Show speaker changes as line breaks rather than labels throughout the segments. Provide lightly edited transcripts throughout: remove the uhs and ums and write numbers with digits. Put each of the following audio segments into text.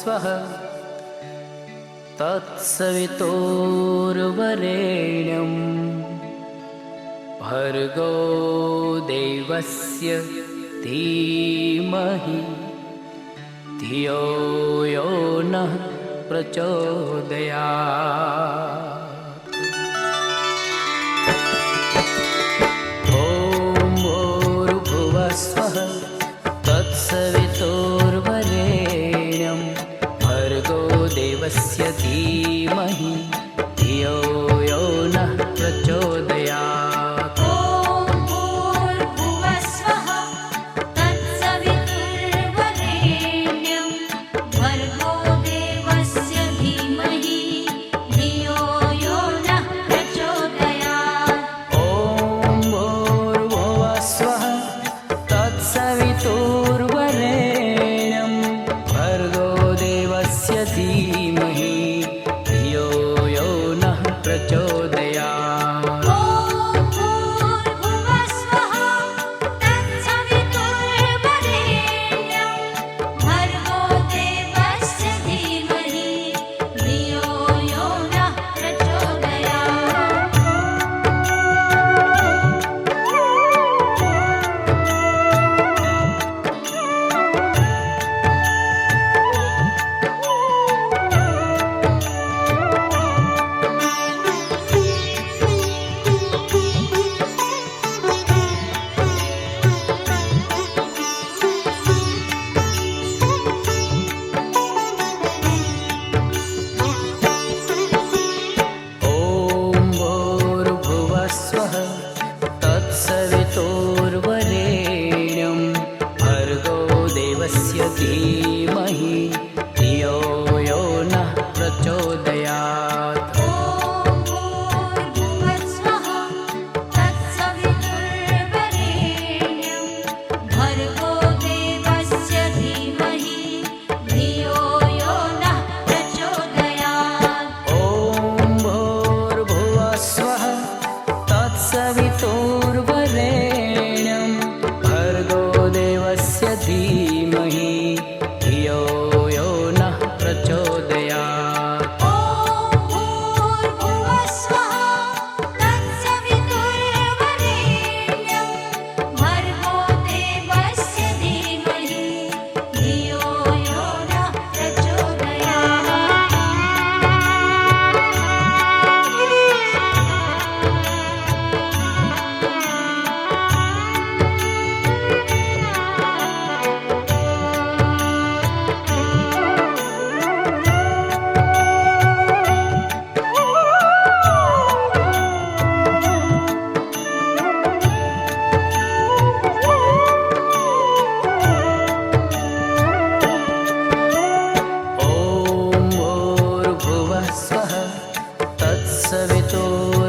स्वः तत्सवितुर्वरेण्यं भर्गो देवस्य धीमहि धियो यो नः प्रचोदयात्। ॐ भूर्भुवः स्वः तत्सवितुर्वरेण्यं भर्गो देवस्य धीमहि धियो यो नः प्रचोदयात्। तत्सवितुर्वरेण्यं भर्गो देवस्य धीमहि धियो यो नः प्रचोदयात्। धीमहि धियो यो नः प्रचोदयात्।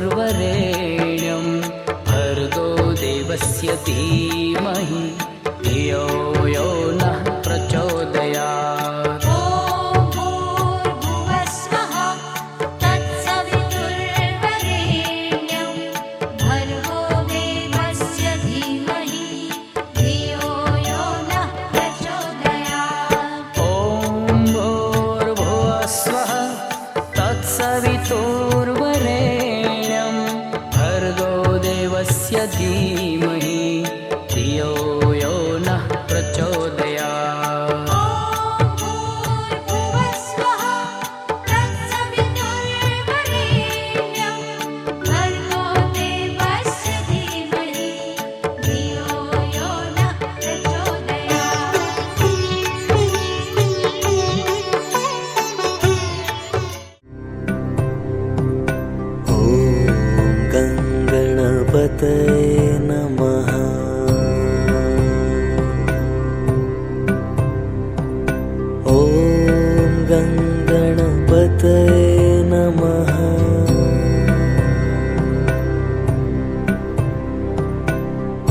तत्सवितुर्वरेण्यं भर्गो देवस्य धीमहि धियो यो नः प्रचोदयात्। तत्सवितुर्वरेण्यं भर्गो देवस्य धीमहि धियो यो नः प्रचोदयात्।
गणपतये नमः। ॐ गणपतये नमः।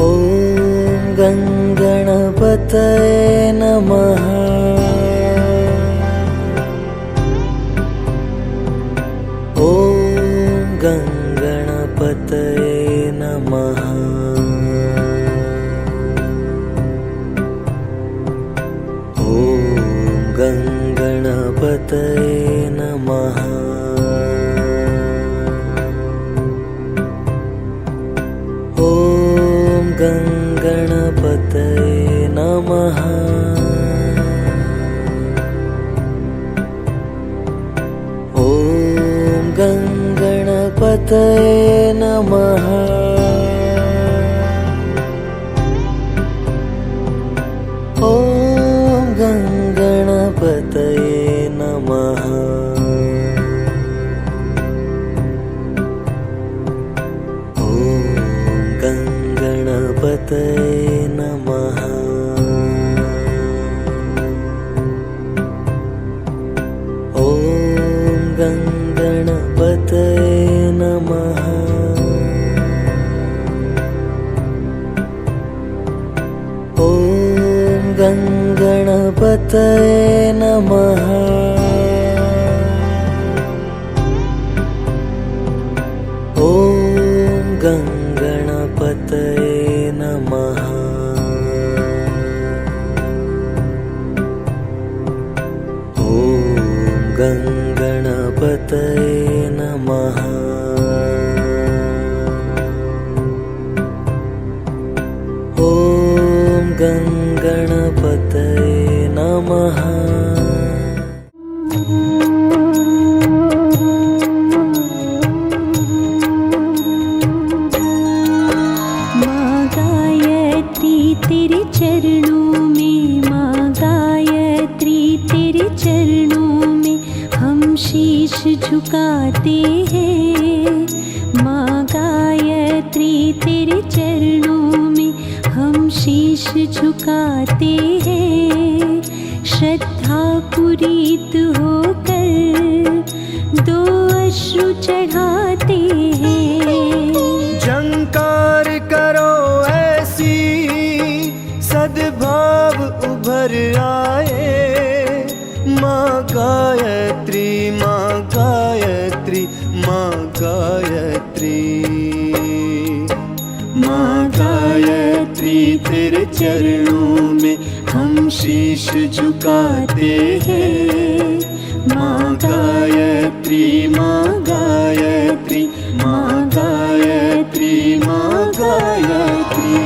ॐ गणपतये नमः। ॐ गणपतये नमः। ॐ गणपतये गणपतये नमः। ॐ गणपतये नमः। ॐ गणपतये नमः। ॐ गणपतये नमः। ॐ गणपतये नमः। ॐ गणपतये नमः। ॐ गणपतये नमः। ॐ गणपतये नमः। ॐ गणपतये नमः। ॐ गणपतये नमः।
माँ गायत्री तेरे चरणों में, माँ गायत्री तेरे चरणों में हम शीश झुकाते हैं। माँ गायत्री तेरे चरणों में हम शीश झुकाते हैं। श्रद्धा पुरीत होकर दो अश्रु चढ़ाते हैं।
झंकार करो ऐसी सद्भाव उभर आए। माँ गायत्री, माँ गायत्री, माँ गायत्री। माँ गायत्री तेरे चरणों में हम शीश झुकाते हैं। माँ गायत्री, माँ गायत्री, माँ गायत्री, माँ गायत्री।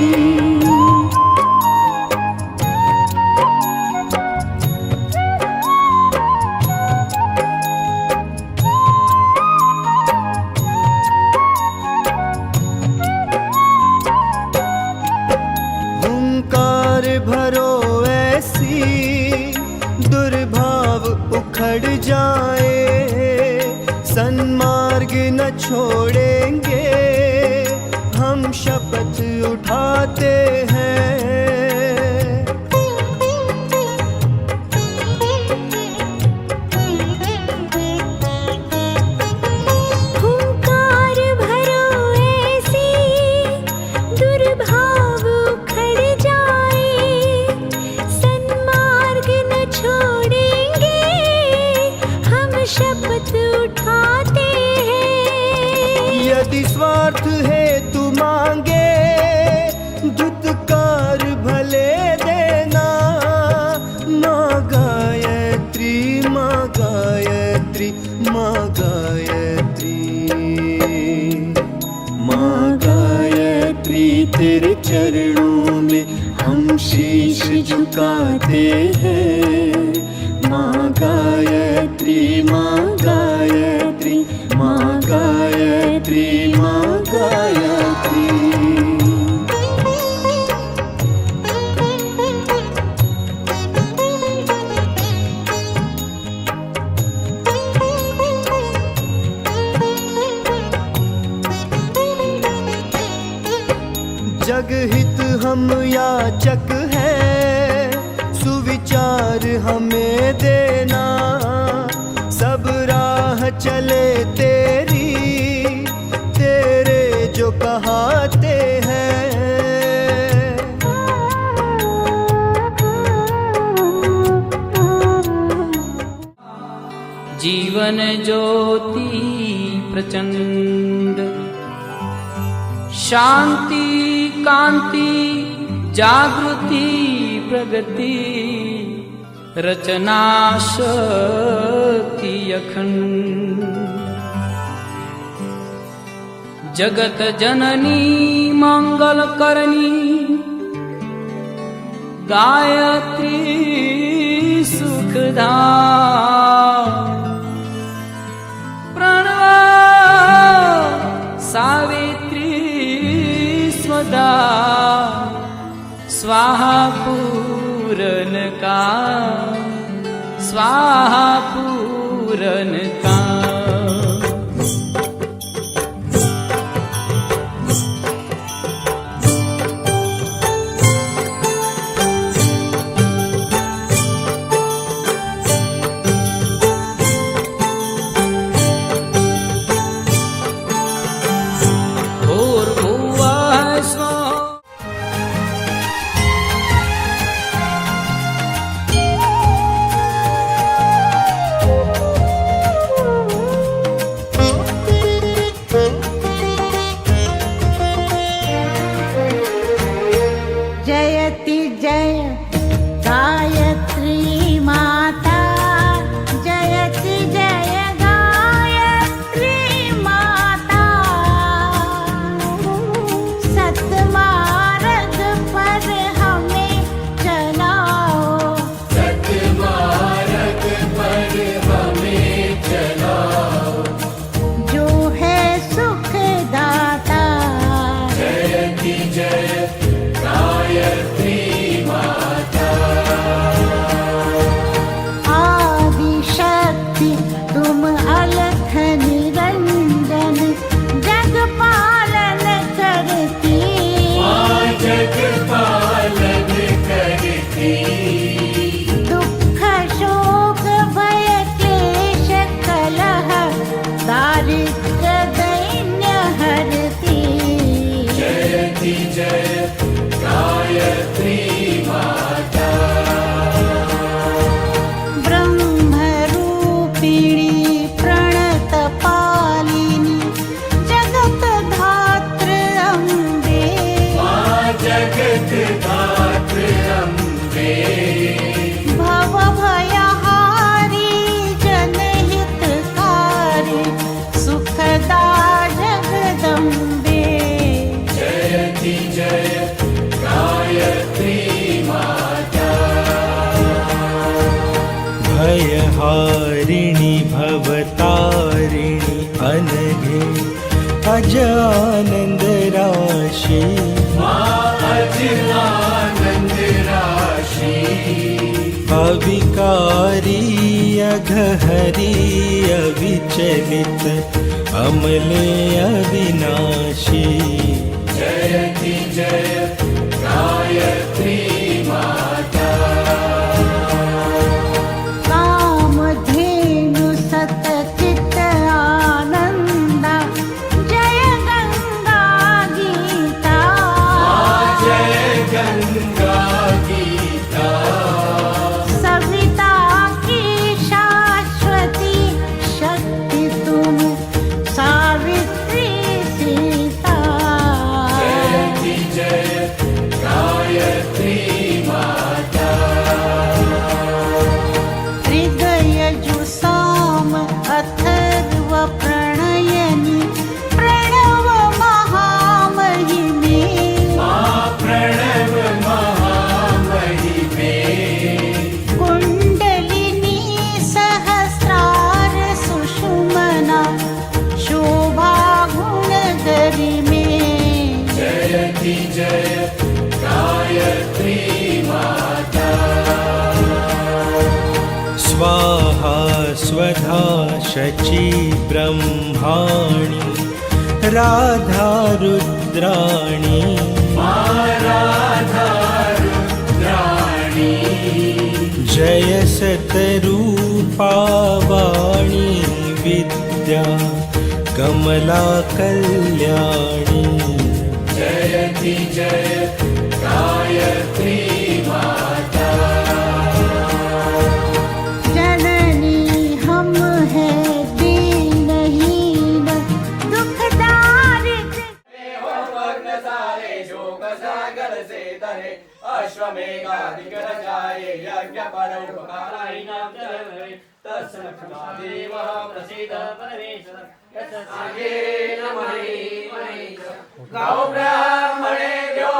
हुंकार भरो ऐसी दुर्भाव उखड़ जाए। सन्मार्ग न छोड़ेंगे हम शपथ उठाते हैं।
हुंकार भरो ऐसी दुर्भाव उखड़ जाए। सन्मार्ग न छोड़ेंगे हम शपथ उठाते हैं।
यदि स्वार्थ है तू मांगे धुतकार भले देना। माँ गायत्री, माँ गायत्री, माँ गायत्री। माँ गायत्री तेरे चरणों में हम शीश झुकाते हैं। माँ गायत्री, माँ गायत्री, माँ गायत्री, माँ गायत्री। जगहित हम याचक हैं, सुविचार हमें देना। सब राह चले तेरी, तेरे जो कहाते हैं।
जीवन ज्योति प्रचंड, शांति कांति जागृति प्रगति। रचना शक्ति अखंड जगत जननी मंगल करनी गायत्री सुखदा प्रणव सावित्री स्वदा स्वाहा पूरन का स्वाहा पूरन का
जयति जय गायत्री माता जयति जय गायत्री माता सतमार्ग पर हमें चलाओ
सतमार्ग पर हमें चलाओ
जो है सुखदाता
जयति जय गायत्री माता
आदि शक्ति तुम अलख निरंजन जग पालन करती
जग पालन करती
दुख शोक भय क्लेश कलह दारिद्र दैन्य हरती
जयति जय गायत्री माता
ब्रह्मरूपिणी प्रणत पालिनी जगत धात्र अम्बे
जगत धात्र अम्बे
भव भयहारी जनहितकारी सुखदा जगदम्बे
जयति जय गायत्री माता भयहारिणि भवतारिणि अनघे अज आनंद राशि अज आनंद राशि अविकारी अघहरी अविचलित अमले अविनाशी जयति जय गायत्री माता
कामधेनु सतचित आनंदा जय गंगा गीता
जय गंगा गीता
सविता की शाश्वती शक्ति तुम सावित्री सीता
जयति जय गायत्री माता
हृदय जुसाम अथर्व प्रणयनि प्रणव महामहिमे
प्रणव महामहिमे
कुण्डलिनी सहस्रार सुषुमना शोभा गुण गरिमे
जयति जय गायत्री माता स्वाहा स्वधा शची ब्रह्माणि राधा रुद्राणि राधा रुद्राणि जय सतरूपा वाणी विद्या कमला कल्याणी जयति जय गायत्री माता
जननी हम हैं दीनहीन दुखदारिद्र
अश्वमेघाधिक रचाये यज्ञ पर उपकार तत्सक्षादेवः प्रसीद परमेश्वर यस्यागेन मणिमणि गौ ब्राह्मणेभ्यो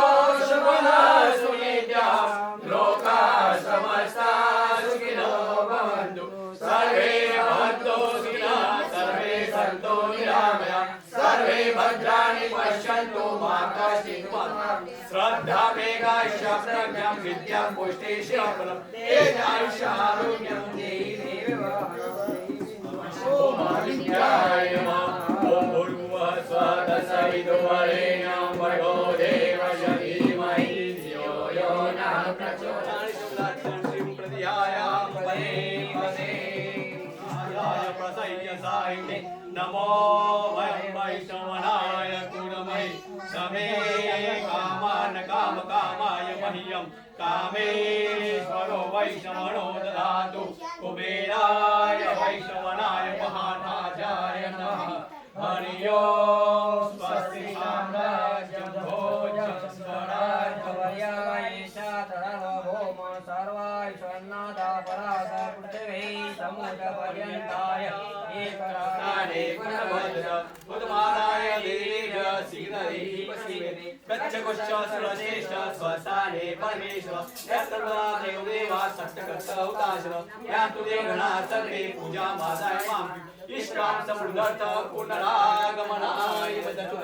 शुभनः सुमेध्याः लोकाः समस्ताः सुखिनो भवन्तु सर्वे भवन्तु सुखिनः सर्वे सन्तु निरामयाः सर्वे भद्राणि पश्यन्तु मा कश्चित् श्रद्धा मेघाश्च प्रज्ञां विद्यां पुष्टिश्च फलं तेजाश्चारोग्यं देहि देव ओम आदित्याय नमः ओम भूर्भुवः स्वः तत्सवितुर्वरेण्यं भर्गो देवस्य धीमहि धियो यो नः प्रचोदयात् श्रीं प्रतिहायामहे प्रसह्य साहित्ये नमो वयं वैष्णवनाय गुणमयि समे कामान कामकामाय मह्यं कामेश्वरो वैष्णवनो ददातु कुबेराय वैष्णवनाय महानाचार्य नमः हरि ओम स्वस्ति साम्राज्यं भोजं स्वराज्यवर्यायेषा सर्वभौम सर्वाश्वन्नादा परास पृथिवी समुद्रपर्यन्ताय एकराने गुणवद्र उद्मानाय देवीर सिग्नरी पश्चिमेति गच्छकुश्च सुरश्रेष्ठ स्वसाने परमेश्वर यत्सर्वदा देवदेवा सप्तकर्ता उदासर यातु देवगणा सर्वे पूजा मादाय मां इष्टां समृद्धर्थ पुनरागमनाय वदतु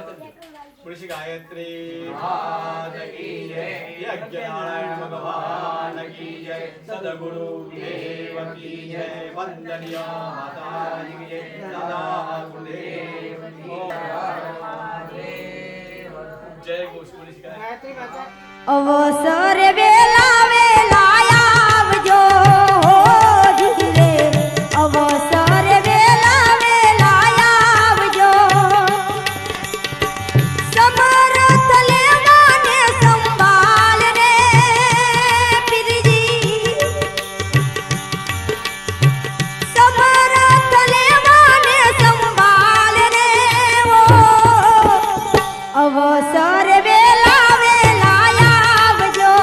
पुरुषि गायत्री माता की जय यज्ञ नारायण भगवान की जय सद्गुरु देव की जय वंदनीय माता की जय दादा गुरुदेव की जय घोष पुरुषि गायत्री
अवसर वेला वेला आवजो धीरे अवसर वेला वेला आवजो समर्थ लेवाने संभाल रे पीरजी समर्थ लेवाने संभाल रे वो अवसर वेला वेला आवजो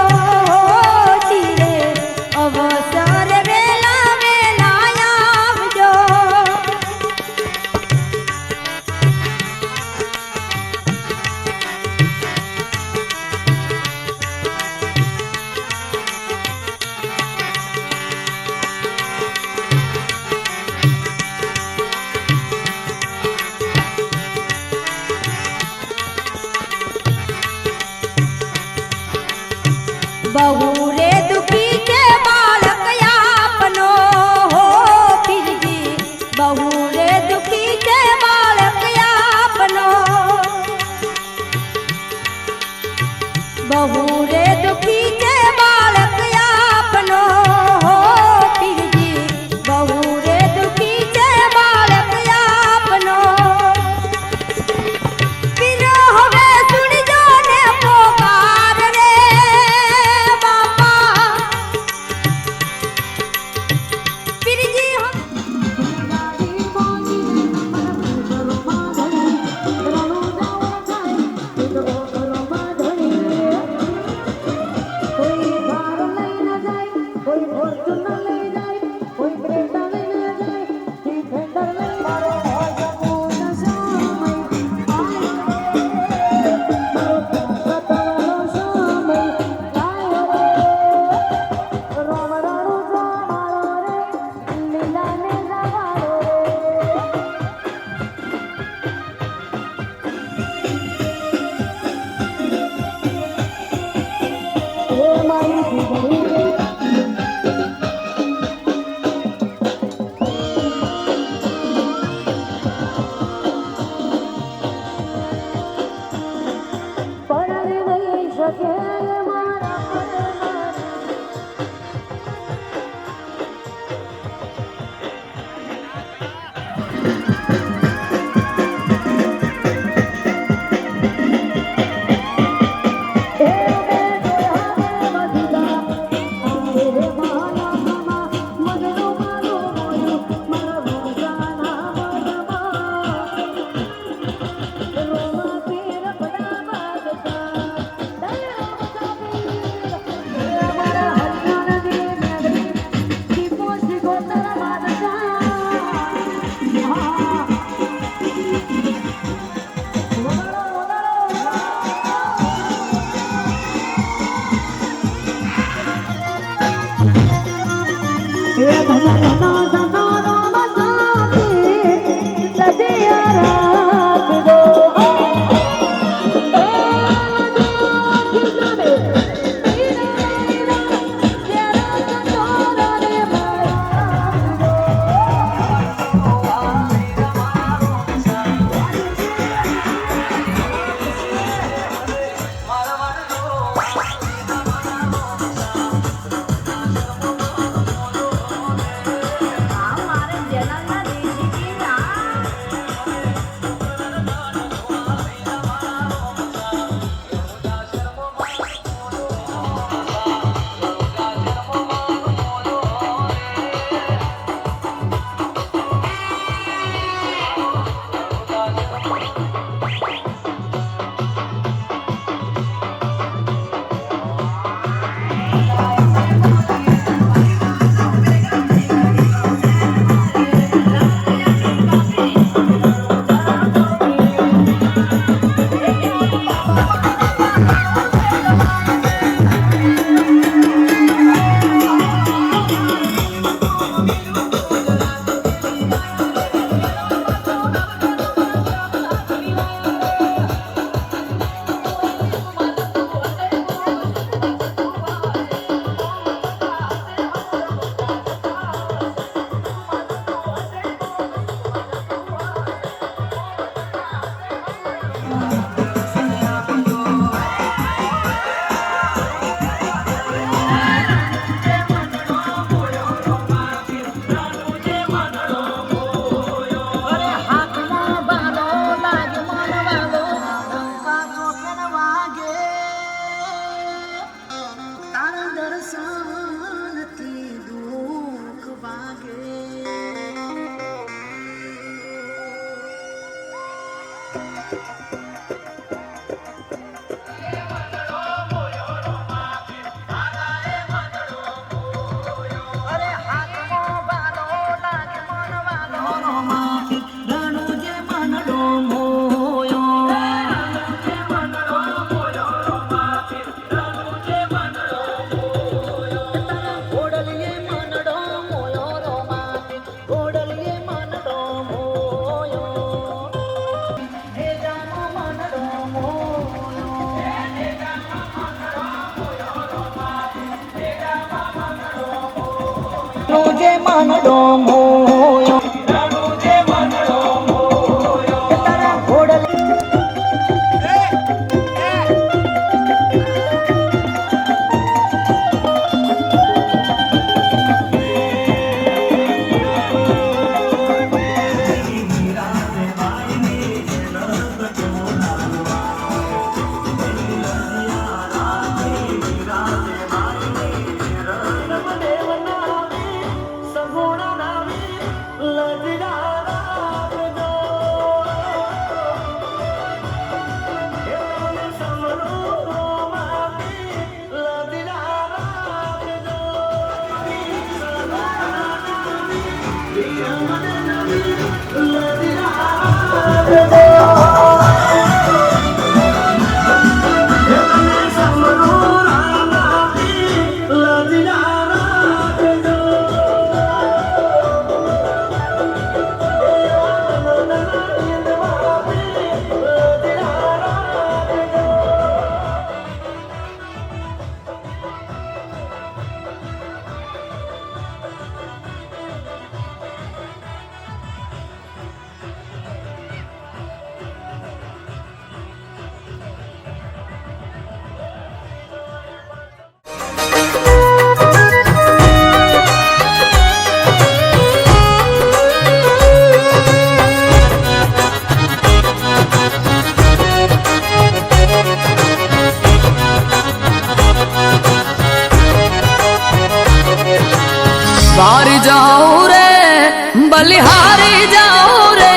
बार जाऊं रे बलिहारी जाऊं रे,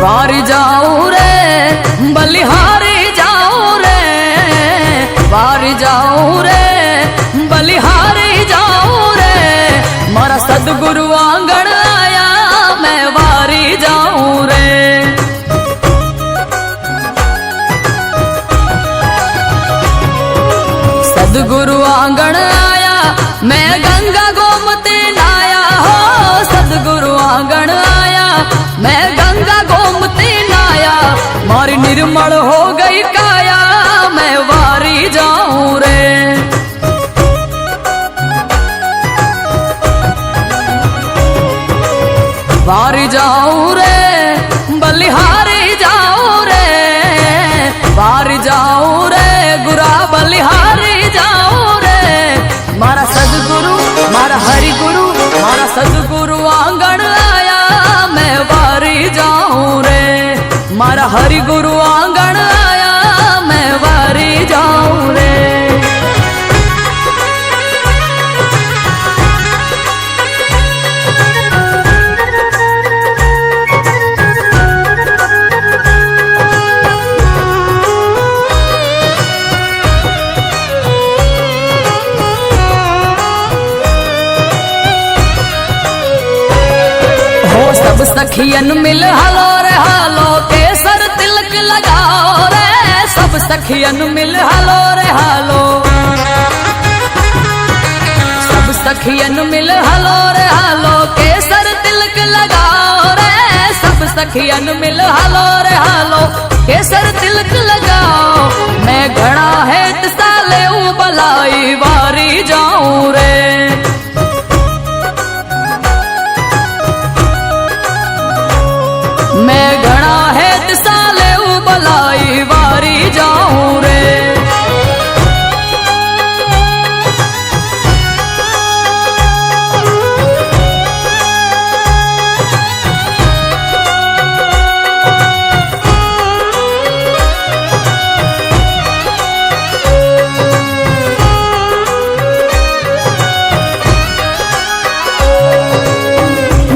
बार जाऊं रे बलिहारी जाऊं रे, बार जाऊं रे बलिहारी जाऊं रे, मारा सदगुरु आंगण आया मैं वारी जाऊं रे। आंगण आया, मैं गंगा गोमती नाया हो। सदगुरु आंगण आया, मैं गंगा गोमती नाया, मारी निर्मल हो गई काया, मैं वारी जाऊं रे। वारी जाऊं रे, बलिहारी जाऊं रे, वारी जाऊं रे, गुरा बलिहारी जाऊं रे। मारा सदगुरु, मारा हरि गुरु, मारा सदगुरु आंगण आया, मैं वारी जाऊं रे। मारा हरि गुरु आंगण आया, मैं वारी जाऊं रे। सब सखियन मिल हालो रे हालो, केसर तिलक लगाओ रे। सब सखियन मिल हालो रे हालो, सब सखियन मिल हालो रे हालो, केसर तिलक लगाओ रे। सब सखियन मिल हालो रे हालो, केसर तिलक लगाओ। मैं घड़ा है साले बलाई, वारी जाऊं रे। मैं घड़ा है साले बलाई, वारी जाऊं रे।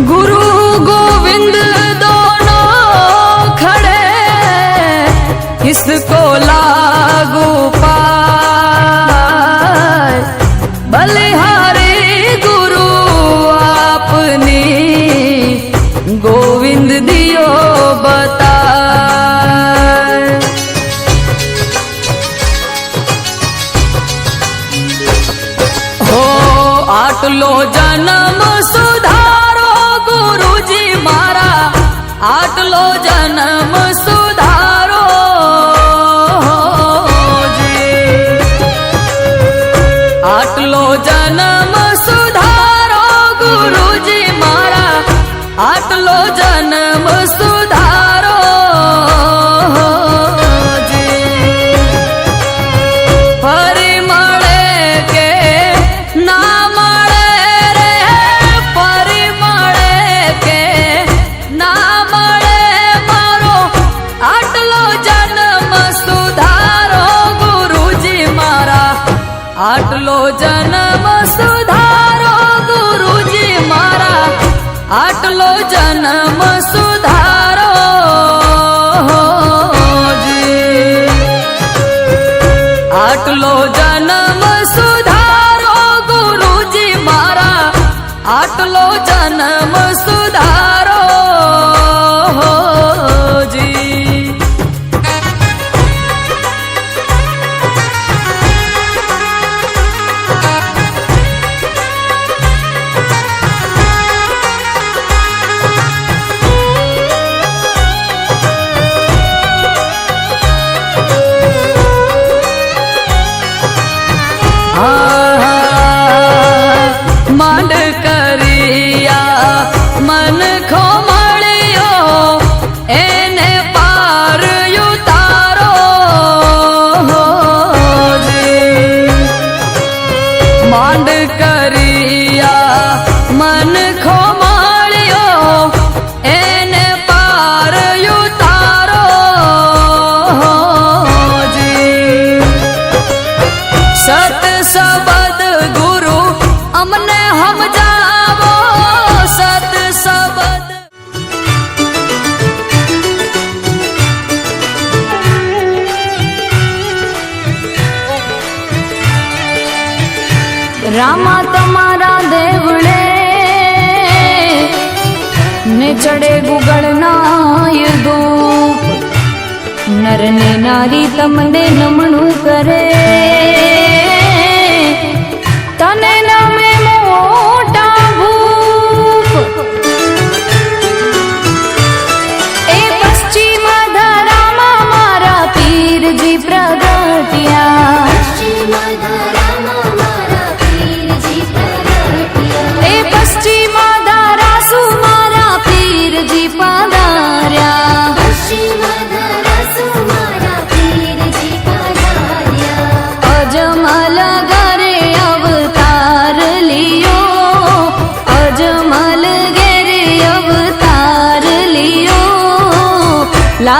गुरु गोविंद किसको लागू पाए, बलिहारी गुरु आपनी गोविंद दियो बताए। हो आटलो जन्म सुधारो गुरुजी मारा, आटलो जन्म सुधारो आटलो जन्म सुधारो गुरुजी मारा, आटलो जन्म सुधारो जी। फरी मळे के ना मळे रे, फरी मळे के ना मळे मारो, आटलो जन्म सुधारो गुरुजी मारा, आटलो जन्म सुधारो गुरुजी मारा, आटलो जन्म सुधारो जी। आटलो जन्म सुधारो गुरुजी मारा, आटलो जन्म सुधारो जी। માંડ કરિયા મન ખોમળ્યો, એને પાર ઉતારો જી। માંડ કરિયા મન ખોમળ્યો, એને પાર ઉતારો જી। સત શબ્દ ગુરુ અમને સમજાવો, સત શબ્દ।
રામા તમારા દેવળે ને ચડે ગુગળના યુધૂપ, નર ને નારી તમને નમણું કરે,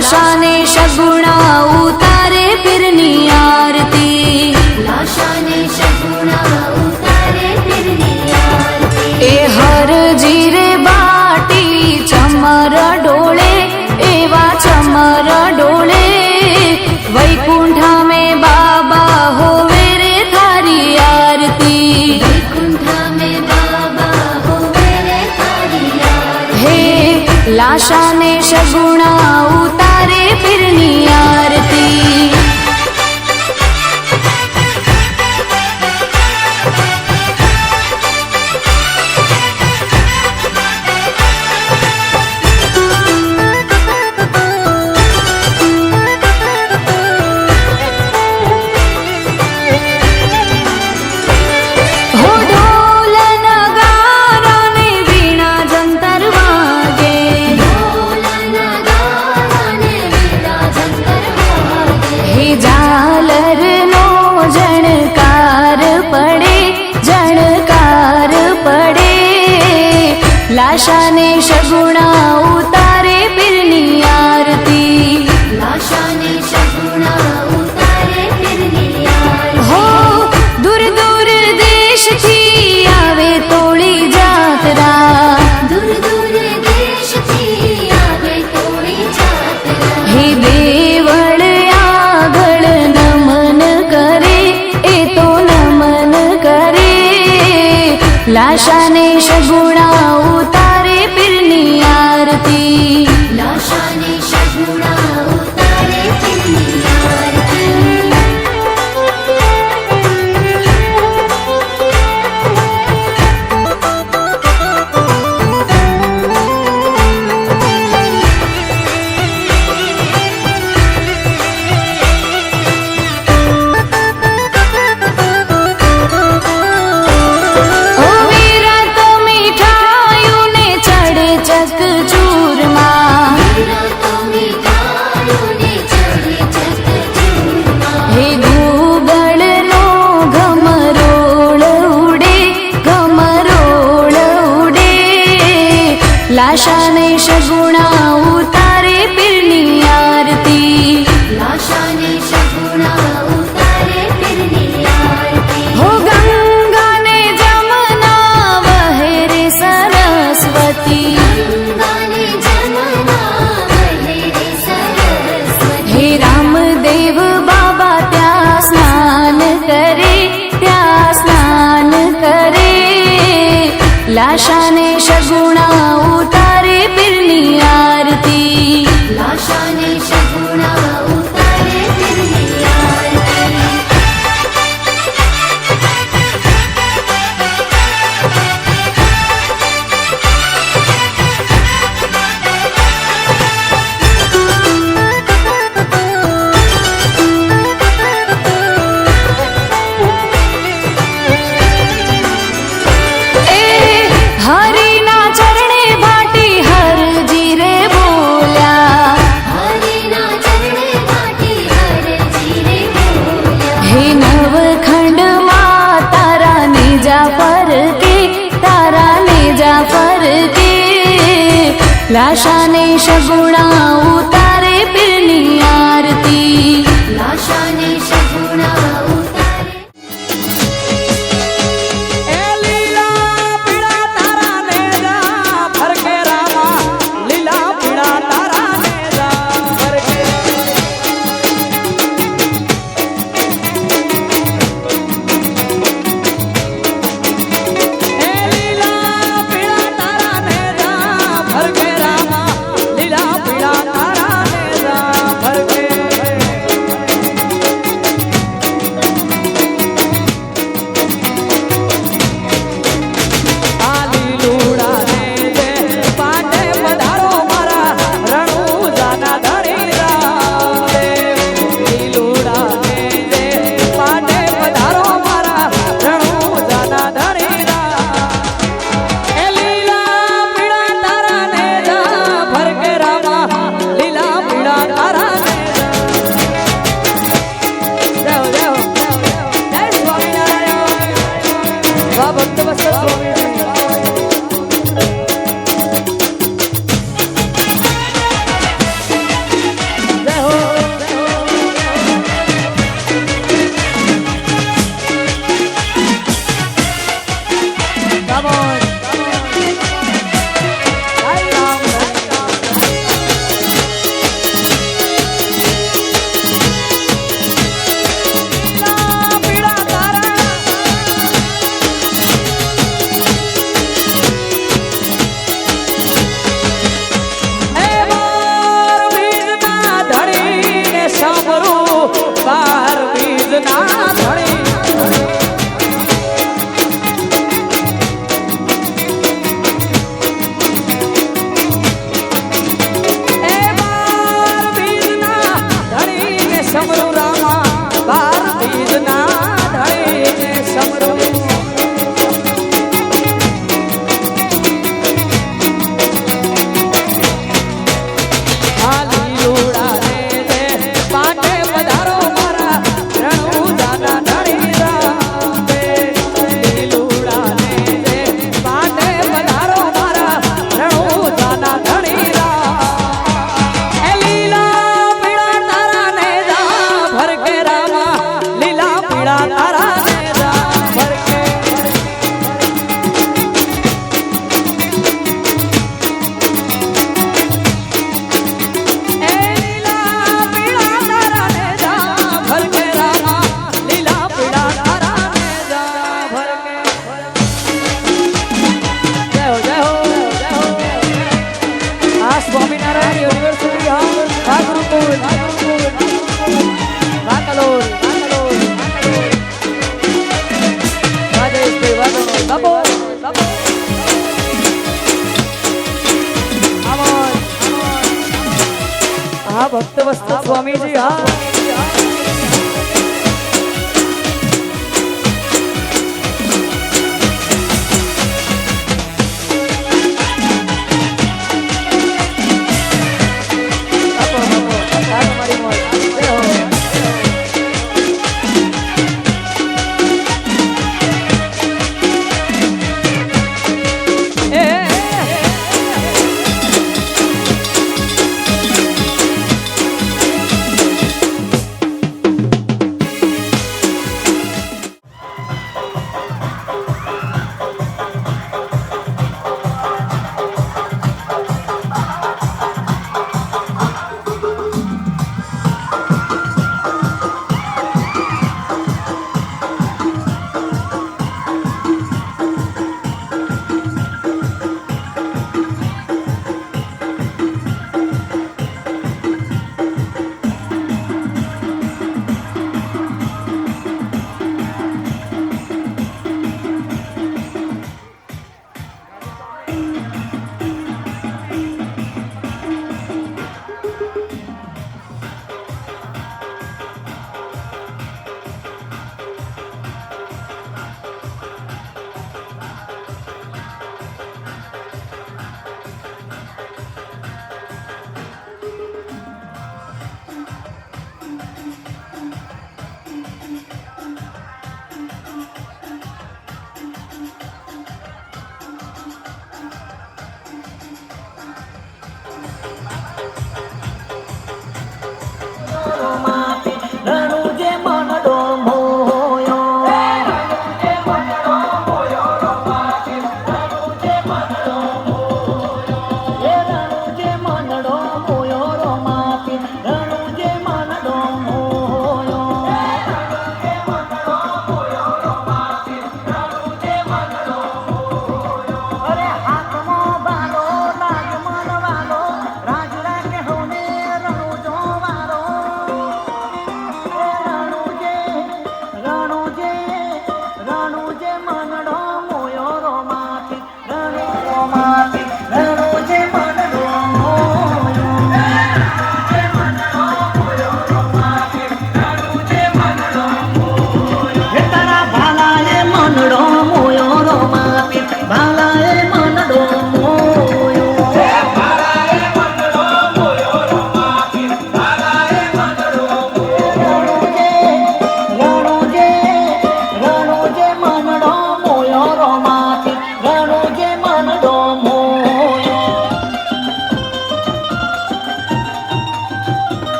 लाशा ने शगुणा उतारे फिरनी आरती,
लाशा ने शगुणा उतारे फिरनी आरती।
ए हर जीरे बाटी चमर डोळे, एवा चमर डोळे, वैकुंठा में बाबा होवे रे थारी आरती,
वैकुंठा में बाबा होवे रे थारी आरती।
हे लाशा ने शगुणा उतारे फिरनी आरती। हो ढोल नगारा ने वीणा जंतर वागे,
ढोल नगारा ने वीणा जंतर वागे।
हे झालर नो जणकार पड़े, जणकार पड़े, लाशा ने शगुणा उतारे फिरनी आरती,
लाशा ने शगुणा उतारे फिरनी आरती।
हो दूर दूर देश थी आवे तोड़ी जातरा,
दूर दूर देश थी आवे तोड़ी जातरा।
हे देवळ आगळ नमन करे, ए तो नमन करे, लाशा ने शगुणा उतारे फिरनी आरती,
लाशा ने शगुणा उतारे फिरनी आरती।
ओ वीरा तो मिठाइयों ने चढ़े चक चूरमा,
वीरा तो मिठाइयों ने चढ़े चक चूरमा।
हे गूगल नो घमरोळ उडे, घमरोळ उडे, लाशा ने शगुणा उतारे फिरनी आरती,
लाशा ने शगुणा उतारे फिरनी आरती।
हो गंगा ने जमुना वहे रे सरस्वती,
गंगा ने जमुना वहे रे सरस्वती।
हे रामदेव बाबा त्या स्नान करे, त्या स्नान करे, लाशा ने शगुणा उतारे फिरनी आरती,
लाशा ने शगुणा उतारे फिरनी आरती।
ए हरि ना चरणे भाटी हर जीरे बोल्या,
हरे ना चरणे भाटी हर जीरे बोल्या।
हे नवखंड मा तारा नेजा पर के, तारा नेजा पर के, लाशा ने शगुणा उतारे फिरनी आरती,
लाशा ने शगुणा उतारे।
ए लीला पीड़ा तारा नेजा भर के रामा, लीला पीड़ा तारा नेजा भर के। ए लीला पीड़ा तारा नेजा भर के रामा, लीला पीड़ा तारा नेजा भर के। स्वामी जी हाँ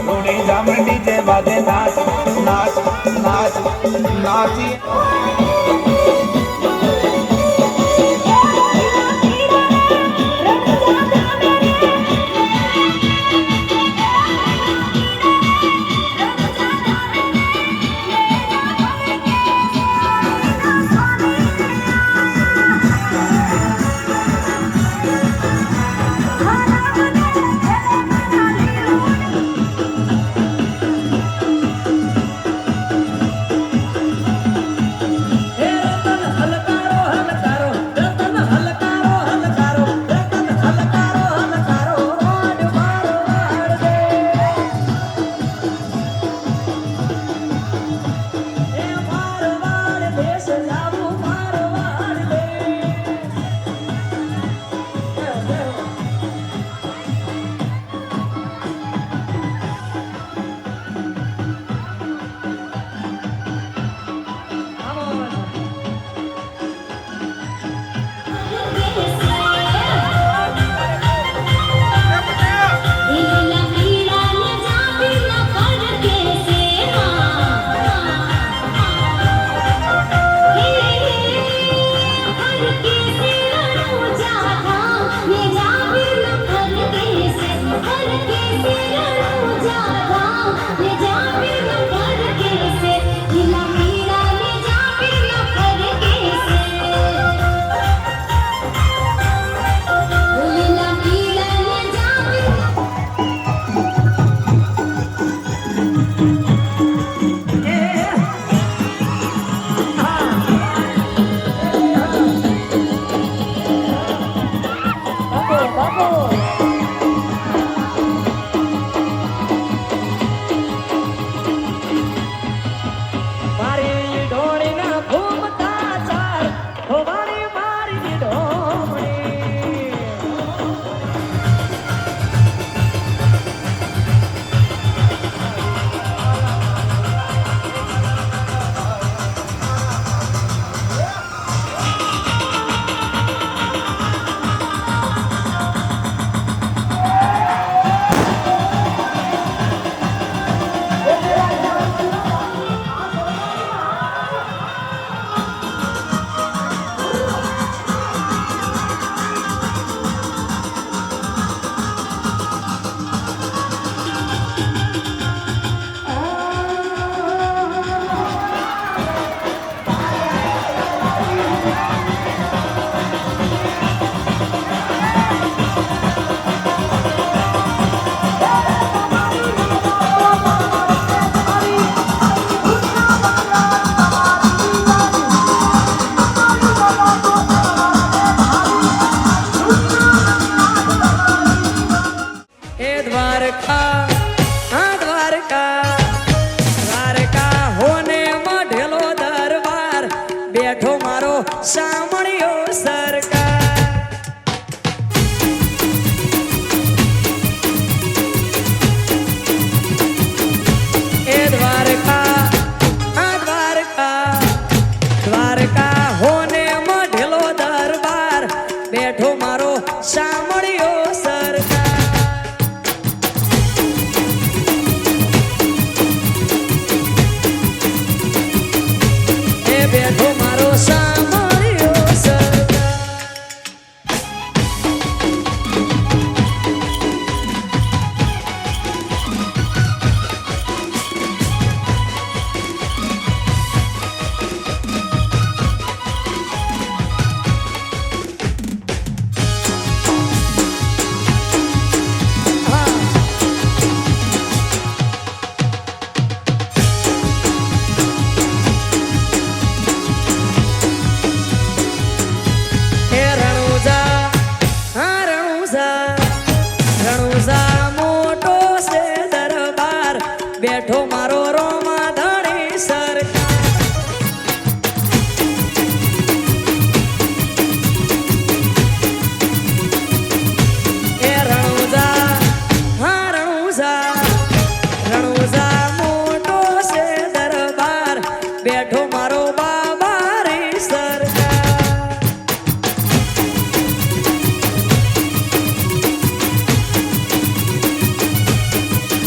થોડી જામણ ડીજે વાગે નાચ નાચ નાચ નાચી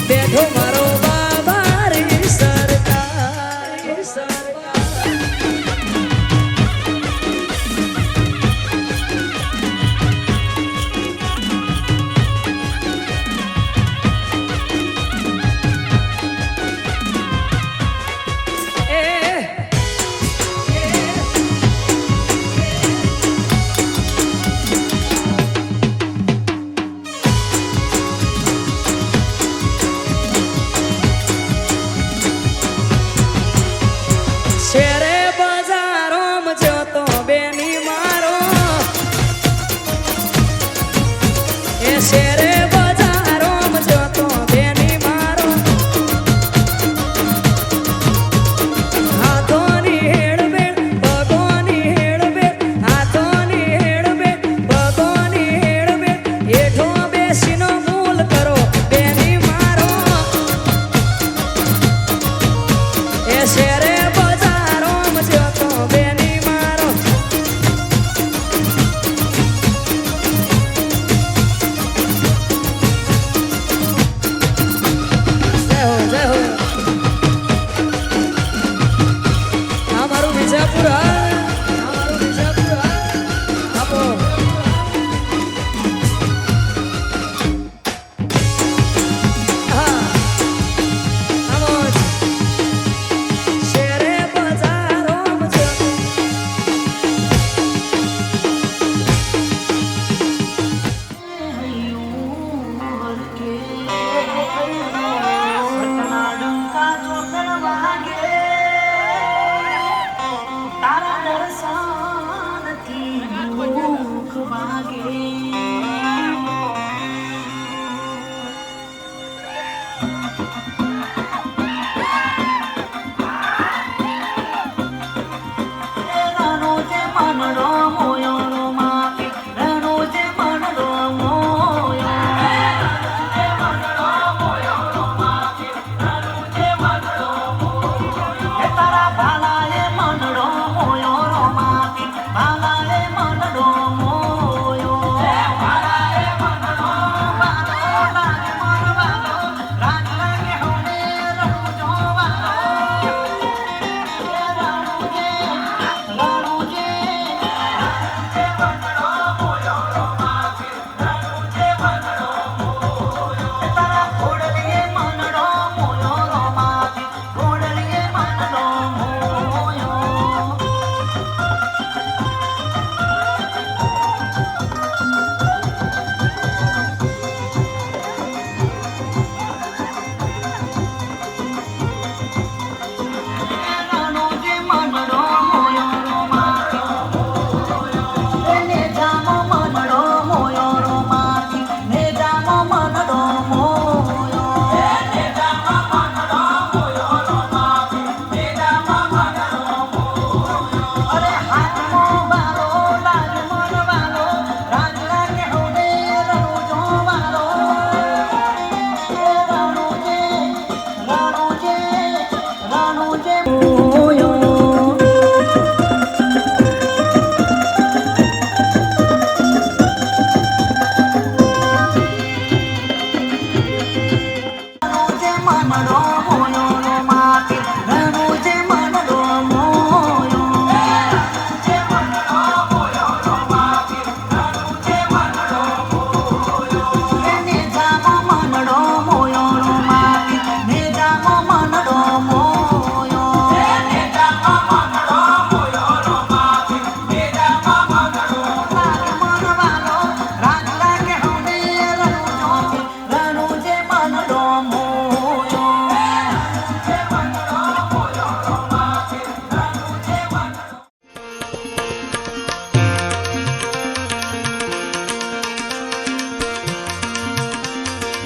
બેઠો મારો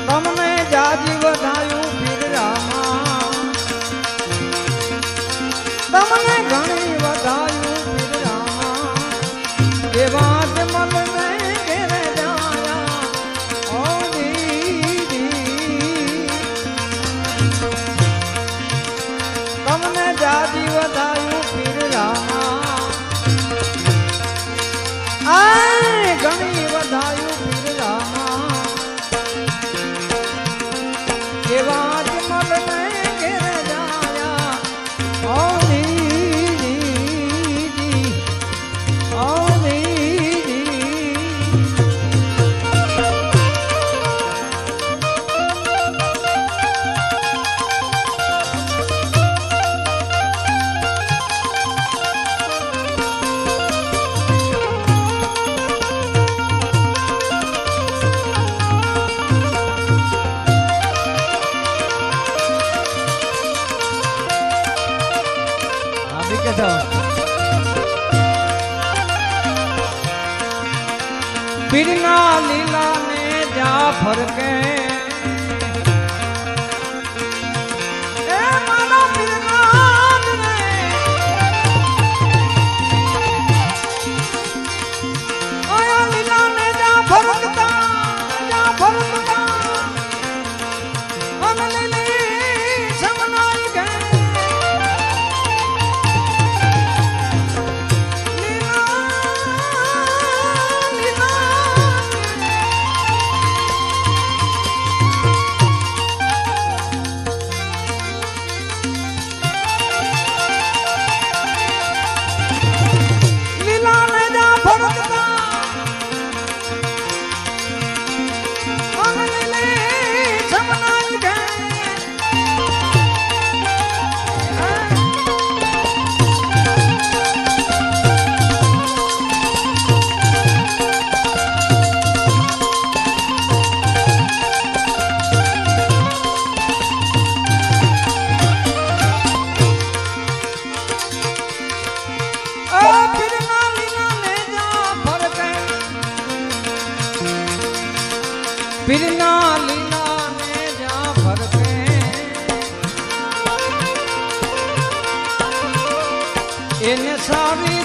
તમને જાજી વધાયું પીર રામા, તમને ઘણી વધાયું પીર રામા, એવા જ મનને ઘેરે જાયા ઓ દીદી, તમને જાજી વધાયું પીર રામા, આય ઘણી વધાયું પીર રામા, એવા જ મલને ઘેરે જાયા ઓ દીદી, ઓ દીદી. પીરના લીલા ને જા ફરકે, એ મારા પીરના ને આયા લીલા ને જા ફરકતા, જા ફરકતા અન લીલી સમનાઈ ગઈ. પીરના લીલા ને જા ફરકે, એને સારી